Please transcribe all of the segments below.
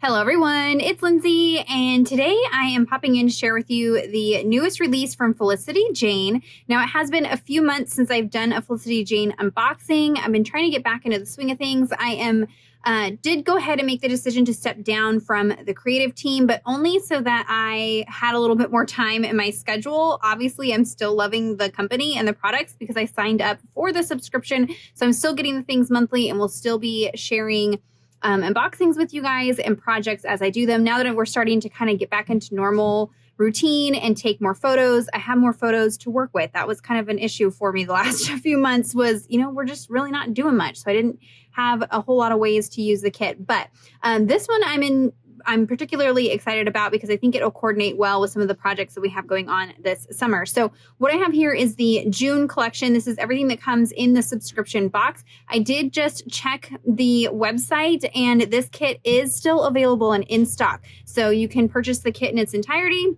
Hello everyone, it's Lindsay, and today I am popping in to share with you the newest release from Felicity Jane. Now, it has been a few months since I've done a Felicity Jane unboxing. I've been trying to get back into the swing of things. Did go ahead and make the decision to step down from the creative team, but only so that I had a little bit more time in my schedule. Obviously, I'm still loving the company and the products because I signed up for the subscription, so I'm still getting the things monthly and will still be sharing unboxings with you guys and projects as I do them. Now that we're starting to kind of get back into normal routine and take more photos, I have more photos to work with. That was kind of an issue for me the last few months was, we're just really not doing much. So I didn't have a whole lot of ways to use the kit. But this one I'm particularly excited about because I think it'll coordinate well with some of the projects that we have going on this summer. So what I have here is the June collection. This is everything that comes in the subscription box. I did just check the website and this kit is still available and in stock. So you can purchase the kit in its entirety,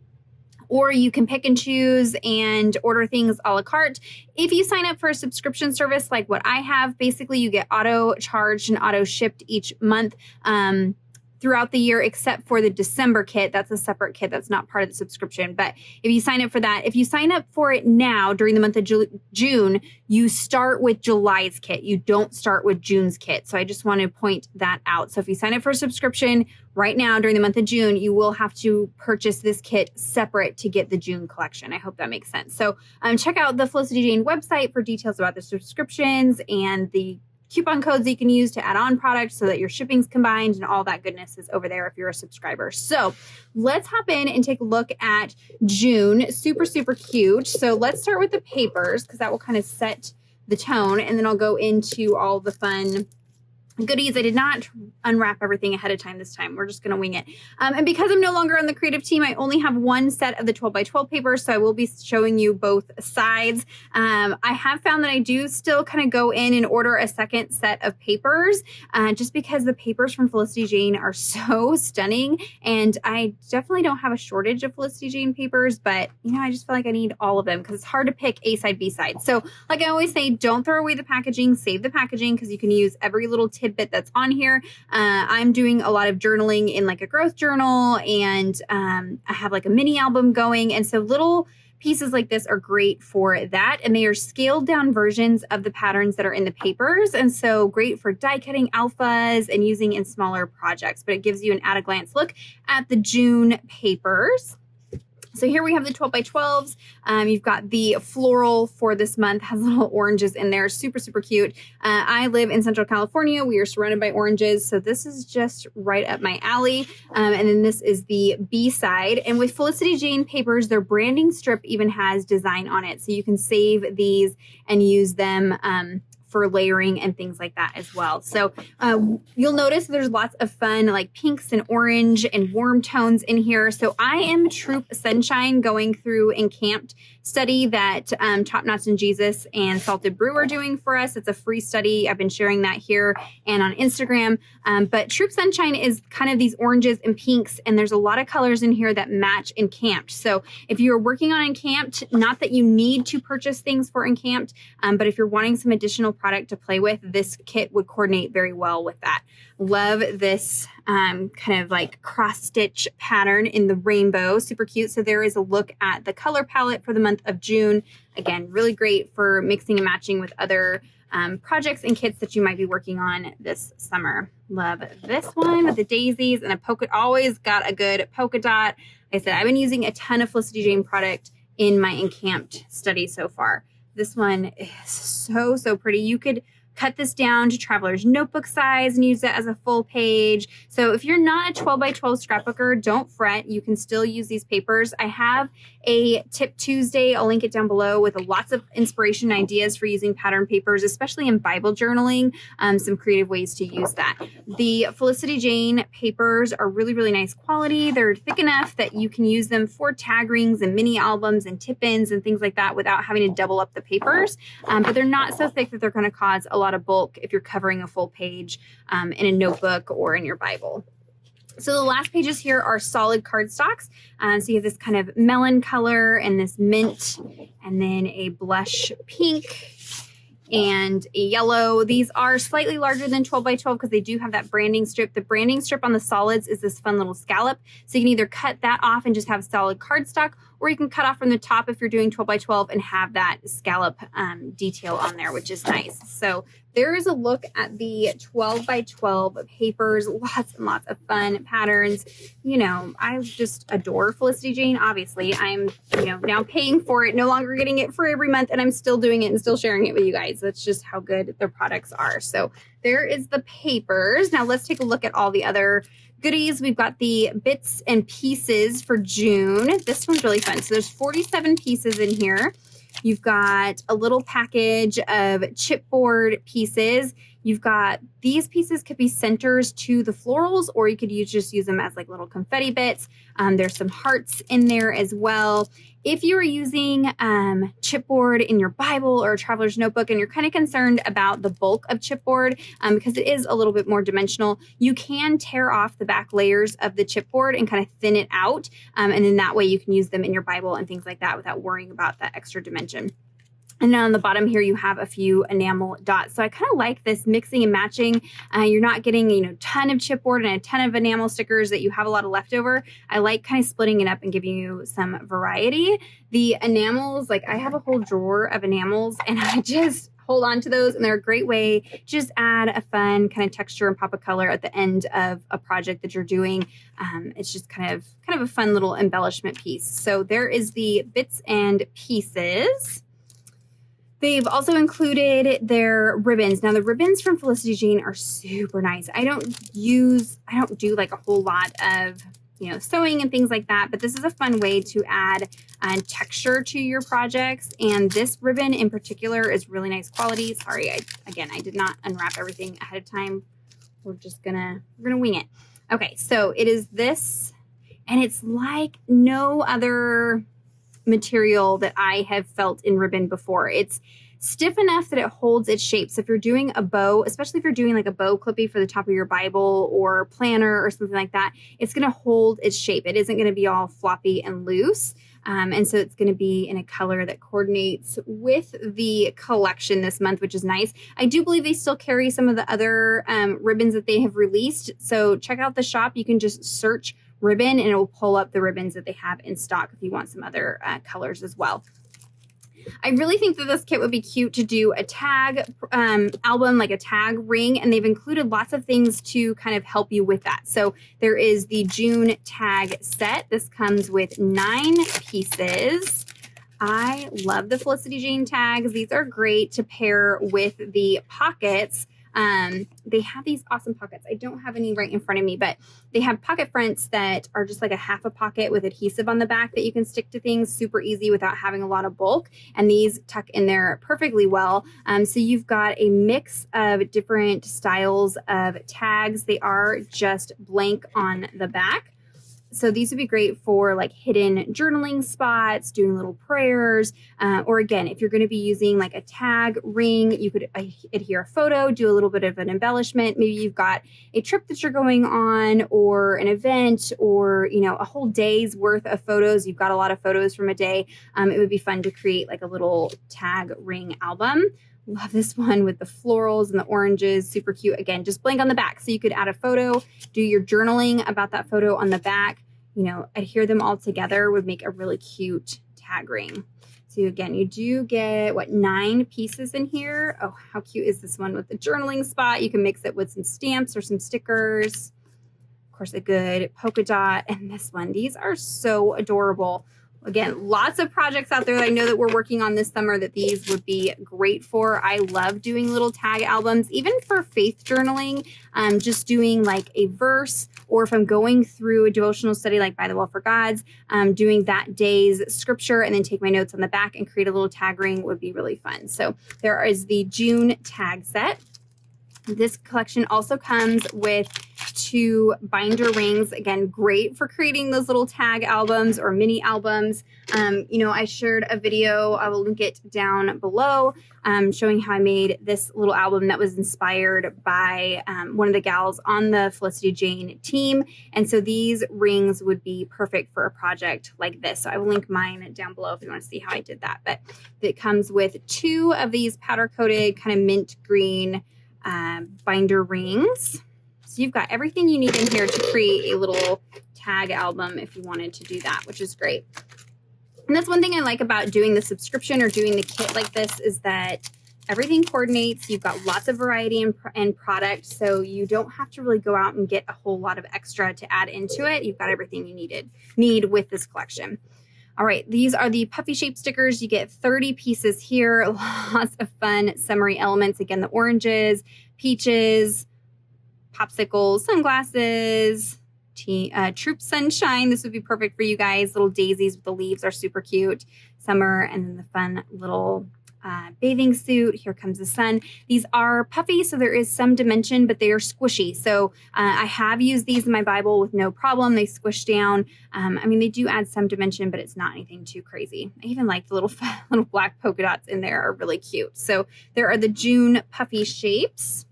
or you can pick and choose and order things a la carte. If you sign up for a subscription service like what I have, basically you get auto charged and auto shipped each month throughout the year, except for the December kit. That's a separate kit that's not part of the subscription. But if you sign up for that, if you sign up for it now during the month of June, you start with July's kit. You don't start with June's kit. So I just want to point that out. So if you sign up for a subscription right now during the month of June, you will have to purchase this kit separate to get the June collection. I hope that makes sense. So check out the Felicity Jane website for details about the subscriptions and the coupon codes that you can use to add on products so that your shipping's combined and all that goodness is over there if you're a subscriber. So let's hop in and take a look at June. Super, super cute. So let's start with the papers because that will kind of set the tone, and then I'll go into all the fun goodies. I did not unwrap everything ahead of time this time. We're just going to wing it. And because I'm no longer on the creative team, I only have one set of the 12x12 papers, so I will be showing you both sides. I have found that I do still kind of go in and order a second set of papers just because the papers from Felicity Jane are so stunning, and I definitely don't have a shortage of Felicity Jane papers, but I just feel like I need all of them because it's hard to pick A side, B side. So like I always say, don't throw away the packaging, save the packaging because you can use every little tidbit that's on here. I'm doing a lot of journaling in like a growth journal, and I have like a mini album going. And so little pieces like this are great for that. And they are scaled down versions of the patterns that are in the papers. And so great for die cutting alphas and using in smaller projects, but it gives you an at a glance look at the June papers. So here we have the 12x12s. You've got the floral for this month, has little oranges in there. Super, super cute. I live in Central California. We are surrounded by oranges. So this is just right up my alley. And then this is the B side. And with Felicity Jane papers, their branding strip even has design on it. So you can save these and use them for layering and things like that as well. So you'll notice there's lots of fun like pinks and orange and warm tones in here. So I am Troop Sunshine going through Encamped study that Top Knots and Jesus and Salted Brew are doing for us. It's a free study. I've been sharing that here and on Instagram. But Troop Sunshine is kind of these oranges and pinks, and there's a lot of colors in here that match Encamped. So if you're working on Encamped, not that you need to purchase things for Encamped, but if you're wanting some additional product to play with, this kit would coordinate very well with that. Love this kind of like cross stitch pattern in the rainbow. Super cute. So there is a look at the color palette for the month of June. Again, really great for mixing and matching with other projects and kits that you might be working on this summer. Love this one with the daisies and a polka. Always got a good polka dot. Like I said, I've been using a ton of Felicity Jane product in my Encamped study so far. This one is so, so pretty. You could cut this down to traveler's notebook size and use it as a full page. So if you're not a 12x12 scrapbooker, don't fret. You can still use these papers. I have a Tip Tuesday. I'll link it down below with lots of inspiration and ideas for using pattern papers, especially in Bible journaling, some creative ways to use that. The Felicity Jane papers are really, really nice quality. They're thick enough that you can use them for tag rings and mini albums and tip-ins and things like that without having to double up the papers. But they're not so thick that they're going to cause a lot of bulk if you're covering a full page in a notebook or in your Bible. So the last pages here are solid cardstocks. So you have this kind of melon color and this mint and then a blush pink and a yellow. These are slightly larger than 12 by 12 because they do have that branding strip. The branding strip on the solids is this fun little scallop. So you can either cut that off and just have solid cardstock, or you can cut off from the top if you're doing 12 by 12 and have that scallop detail on there, which is nice. So there is a look at the 12 by 12 papers, lots and lots of fun patterns. You know, I just adore Felicity Jane. Obviously, I'm, now paying for it, no longer getting it for every month, and I'm still doing it and still sharing it with you guys. That's just how good their products are. So there is the papers. Now let's take a look at all the other goodies. We've got the bits and pieces for June. This one's really fun. So there's 47 pieces in here. You've got a little package of chipboard pieces. You've got these pieces could be centers to the florals, or you could just use them as like little confetti bits. There's some hearts in there as well. If you are using chipboard in your Bible or a traveler's notebook and you're kind of concerned about the bulk of chipboard because it is a little bit more dimensional, you can tear off the back layers of the chipboard and kind of thin it out. And then that way you can use them in your Bible and things like that without worrying about that extra dimension. And then on the bottom here, you have a few enamel dots. So I kind of like this mixing and matching. You're not getting, a ton of chipboard and a ton of enamel stickers that you have a lot of leftover. I like kind of splitting it up and giving you some variety. The enamels, like I have a whole drawer of enamels and I just hold on to those, and they're a great way to just add a fun kind of texture and pop of color at the end of a project that you're doing. It's just kind of a fun little embellishment piece. So there is the bits and pieces. They've also included their ribbons. Now the ribbons from Felicity Jane are super nice. I don't do like a whole lot of, sewing and things like that, but this is a fun way to add texture to your projects. And this ribbon in particular is really nice quality. Sorry, I did not unwrap everything ahead of time. We're gonna wing it. Okay, so it is this, and it's like no other material that I have felt in ribbon before. It's stiff enough that it holds its shape. So if you're doing a bow, especially if you're doing like a bow clippy for the top of your Bible or planner or something like that, it's going to hold its shape. It isn't going to be all floppy and loose. And so it's going to be in a color that coordinates with the collection this month, which is nice. I do believe they still carry some of the other ribbons that they have released. So check out the shop. You can just search ribbon and it will pull up the ribbons that they have in stock if you want some other colors as well. I really think that this kit would be cute to do a tag album, like a tag ring, and they've included lots of things to kind of help you with that. So there is the June tag set. This comes with 9 pieces. I love the Felicity Jane tags. These are great to pair with the pockets. They have these awesome pockets. I don't have any right in front of me, but they have pocket fronts that are just like a half a pocket with adhesive on the back that you can stick to things super easy without having a lot of bulk. And these tuck in there perfectly well. So you've got a mix of different styles of tags. They are just blank on the back. So these would be great for like hidden journaling spots, doing little prayers, or again, if you're going to be using like a tag ring, you could adhere a photo, do a little bit of an embellishment. Maybe you've got a trip that you're going on or an event or, a whole day's worth of photos. You've got a lot of photos from a day. It would be fun to create like a little tag ring album. Love this one with the florals and the oranges, super cute. Again, just blank on the back. So you could add a photo, do your journaling about that photo on the back, adhere them all together would make a really cute tag ring. So again, you do get 9 pieces in here. Oh, how cute is this one with the journaling spot? You can mix it with some stamps or some stickers. Of course, a good polka dot. And this one, these are so adorable. Again, lots of projects out there that I know that we're working on this summer that these would be great for. I love doing little tag albums, even for faith journaling, just doing like a verse, or if I'm going through a devotional study like By the Well for Gods, doing that day's scripture and then take my notes on the back and create a little tag ring would be really fun. So there is the June tag set. This collection also comes with 2 binder rings. Again, great for creating those little tag albums or mini albums. I shared a video, I will link it down below, showing how I made this little album that was inspired by one of the gals on the Felicity Jane team. And so these rings would be perfect for a project like this. So I will link mine down below if you want to see how I did that. But it comes with 2 of these powder coated kind of mint green binder rings. So you've got everything you need in here to create a little tag album if you wanted to do that, which is great. And that's one thing I like about doing the subscription or doing the kit like this is that everything coordinates. You've got lots of variety and product, so you don't have to really go out and get a whole lot of extra to add into it. You've got everything you need with this collection. All right, these are the puffy shape stickers. You get 30 pieces here. Lots of fun summery elements. Again, the oranges, peaches, popsicles, sunglasses, Troop Sunshine. This would be perfect for you guys. Little daisies with the leaves are super cute. Summer, and then the fun little bathing suit. Here comes the sun. These are puffy, so there is some dimension, but they are squishy. So I have used these in my Bible with no problem. They squish down. They do add some dimension, but it's not anything too crazy. I even like the little black polka dots in there are really cute. So there are the June puffy shapes.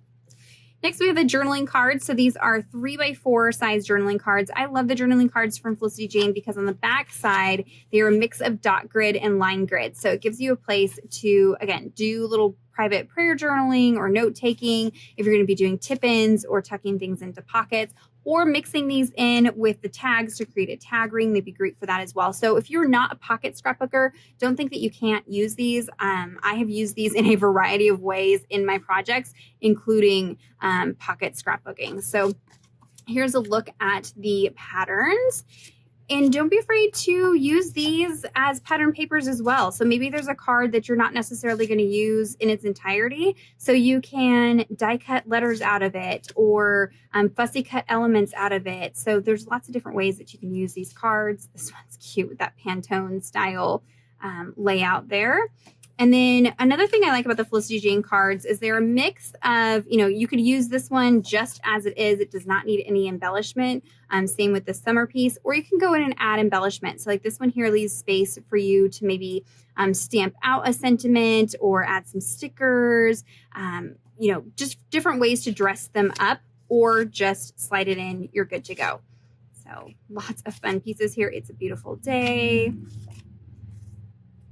Next, we have the journaling cards. So these are 3x4 size journaling cards. I love the journaling cards from Felicity Jane because on the back side, they are a mix of dot grid and line grid. So it gives you a place to, again, do little private prayer journaling or note taking if you're going to be doing tip-ins or tucking things into pockets, or mixing these in with the tags to create a tag ring. They'd be great for that as well. So if you're not a pocket scrapbooker, don't think that you can't use these. I have used these in a variety of ways in my projects, including pocket scrapbooking. So here's a look at the patterns. And don't be afraid to use these as pattern papers as well. So maybe there's a card that you're not necessarily going to use in its entirety. So you can die cut letters out of it or fussy cut elements out of it. So there's lots of different ways that you can use these cards. This one's cute with that Pantone style layout there. And then another thing I like about the Felicity Jane cards is they're a mix of, you could use this one just as it is. It does not need any embellishment. Same with the summer piece, or you can go in and add embellishment. So like this one here leaves space for you to maybe stamp out a sentiment or add some stickers, just different ways to dress them up, or just slide it in, you're good to go. So lots of fun pieces here. It's a beautiful day.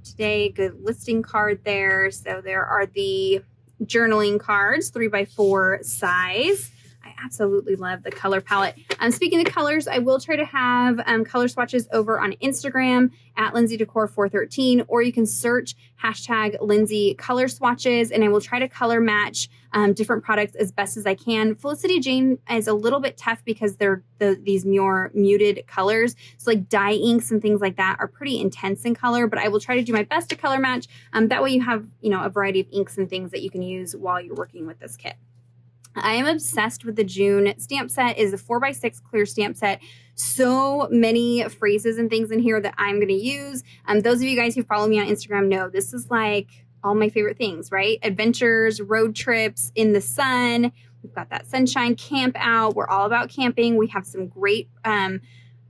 Today, good listing card there. So there are the journaling cards, 3x4 size. I absolutely love the color palette. Speaking of colors, I will try to have color swatches over on Instagram at LindseyDecor413, or you can search hashtag Lindsey color swatches, and I will try to color match different products as best as I can. Felicity Jane is a little bit tough because they're these more muted colors. So like dye inks and things like that are pretty intense in color, but I will try to do my best to color match. That way you have, a variety of inks and things that you can use while you're working with this kit. I am obsessed with the June stamp set. It is a 4x6 clear stamp set. So many phrases and things in here that I'm going to use. Those of you guys who follow me on Instagram know this is like all my favorite things, right? Adventures, road trips, in the sun. We've got that sunshine, camp out. We're all about camping. We have some great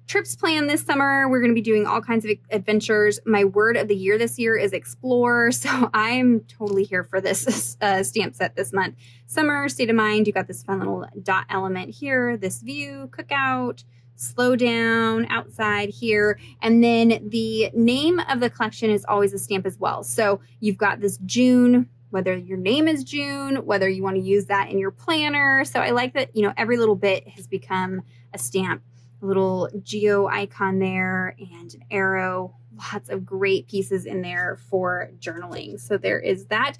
trips planned this summer. We're going to be doing all kinds of adventures. My word of the year this year is explore. So I'm totally here for this stamp set this month. Summer, state of mind. You got this fun little dot element here, this view, cookout, slow down, outside here. And then the name of the collection is always a stamp as well. So you've got this June, whether your name is June, whether you want to use that in your planner. So I like that, every little bit has become a stamp. A little geo icon there and an arrow. Lots of great pieces in there for journaling. So there is that.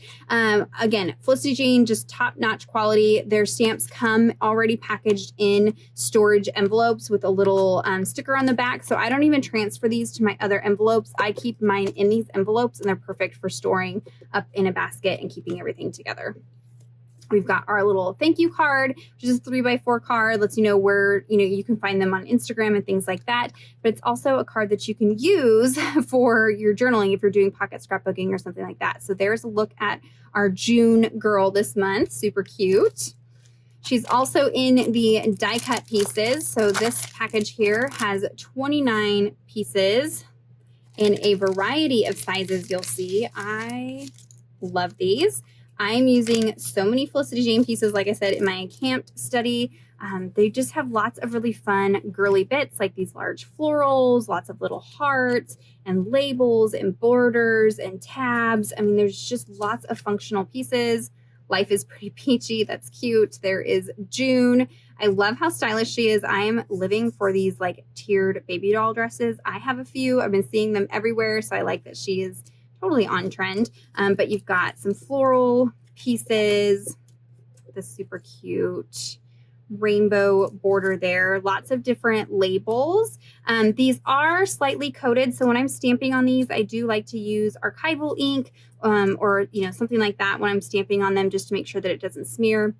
Again, Felicity Jane, just top-notch quality. Their stamps come already packaged in storage envelopes with a little sticker on the back. So I don't even transfer these to my other envelopes. I keep mine in these envelopes, and they're perfect for storing up in a basket and keeping everything together. We've got our little thank you card, which is a 3x4 card. Lets you know where, you can find them on Instagram and things like that. But it's also a card that you can use for your journaling if you're doing pocket scrapbooking or something like that. So there's a look at our June girl this month. Super cute. She's also in the die cut pieces. So this package here has 29 pieces in a variety of sizes. You'll see. I love these. I'm using so many Felicity Jane pieces, like I said, in my camped study. They just have lots of really fun girly bits like these large florals, lots of little hearts and labels and borders and tabs. I mean, there's just lots of functional pieces. Life is pretty peachy. That's cute. There is June. I love how stylish she is. I am living for these like tiered baby doll dresses. I have a few. I've been seeing them everywhere, so I like that she is totally on trend. But you've got some floral pieces, this super cute rainbow border there, lots of different labels. These are slightly coated, so when I'm stamping on these, I do like to use archival ink or something like that when I'm stamping on them, just to make sure that it doesn't smear.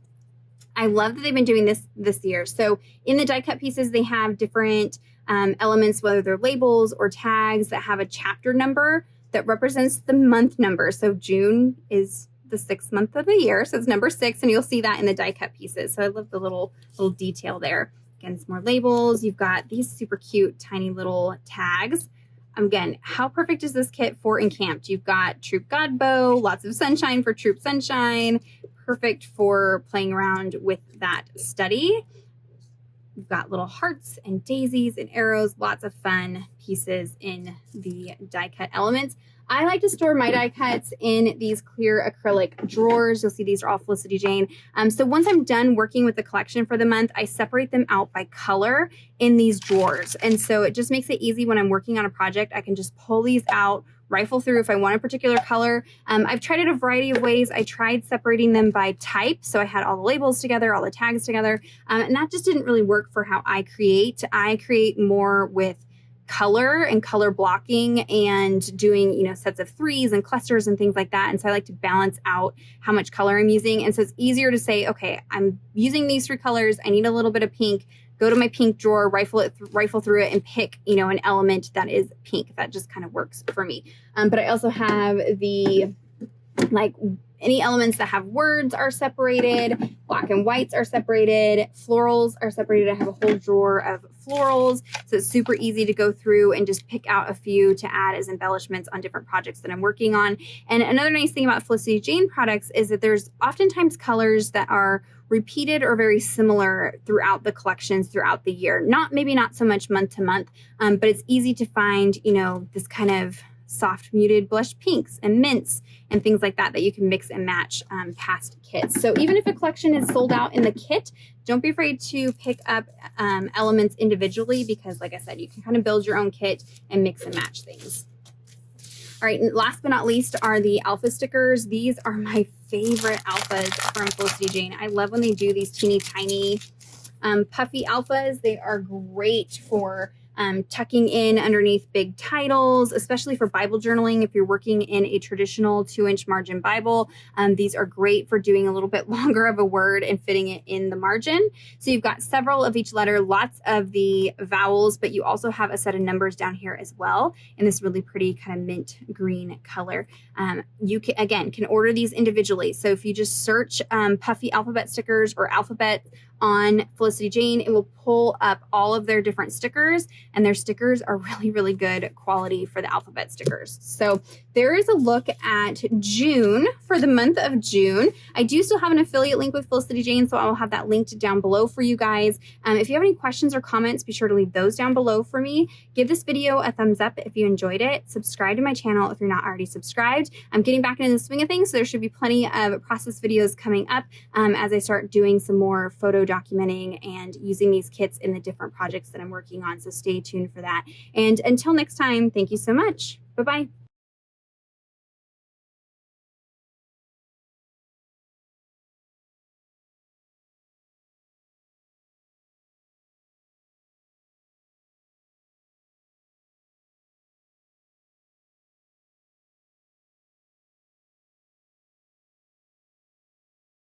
I love that they've been doing this year. So in the die cut pieces, they have different elements, whether they're labels or tags that have a chapter number that represents the month number. So June is the 6th month of the year, so it's number 6, and you'll see that in the die cut pieces. So I love the little detail there. Again, some more labels. You've got these super cute tiny little tags. Again, how perfect is this kit for encamped? You've got Troop God Bow, lots of sunshine for Troop Sunshine, perfect for playing around with that study. You've got little hearts and daisies and arrows, lots of fun pieces in the die cut elements. I like to store my die cuts in these clear acrylic drawers. You'll see these are all Felicity Jane. So once I'm done working with the collection for the month, I separate them out by color in these drawers. And so it just makes it easy when I'm working on a project. I can just pull these out, rifle through if I want a particular color. I've tried it a variety of ways. I tried separating them by type. So I had all the labels together, all the tags together. And that just didn't really work for how I create. I create more with color and color blocking and doing, sets of 3s and clusters and things like that. And so I like to balance out how much color I'm using. And so it's easier to say, okay, I'm using these 3 colors. I need a little bit of pink. Go to my pink drawer, rifle through it, and pick, an element that is pink. That just kind of works for me. But I also have the, any elements that have words are separated, black and whites are separated, florals are separated. I have a whole drawer of florals, so it's super easy to go through and just pick out a few to add as embellishments on different projects that I'm working on. And another nice thing about Felicity Jane products is that there's oftentimes colors that are repeated or very similar throughout the collections throughout the year. Maybe not so much month to month, but it's easy to find, this kind of soft muted blush pinks and mints and things like that you can mix and match past kits. So even if a collection is sold out in the kit, don't be afraid to pick up elements individually, because like I said, you can kind of build your own kit and mix and match things. All right, and last but not least are the alpha stickers. These are my favorite alphas from Felicity Jane. I love when they do these teeny tiny puffy alphas. They are great for tucking in underneath big titles, especially for Bible journaling. If you're working in a traditional 2-inch margin Bible, these are great for doing a little bit longer of a word and fitting it in the margin. So you've got several of each letter, lots of the vowels, but you also have a set of numbers down here as well in this really pretty kind of mint green color. You can order these individually. So if you just search puffy alphabet stickers or alphabet on Felicity Jane, it will pull up all of their different stickers, and their stickers are really, really good quality for the alphabet stickers. So there is a look at June for the month of June. I do still have an affiliate link with Felicity Jane, so I will have that linked down below for you guys. If you have any questions or comments, be sure to leave those down below for me. Give this video a thumbs up if you enjoyed it. Subscribe to my channel if you're not already subscribed. I'm getting back into the swing of things, so there should be plenty of process videos coming up as I start doing some more photo documenting and using these kits in the different projects that I'm working on. So stay tuned for that. And until next time, thank you so much. Bye-bye.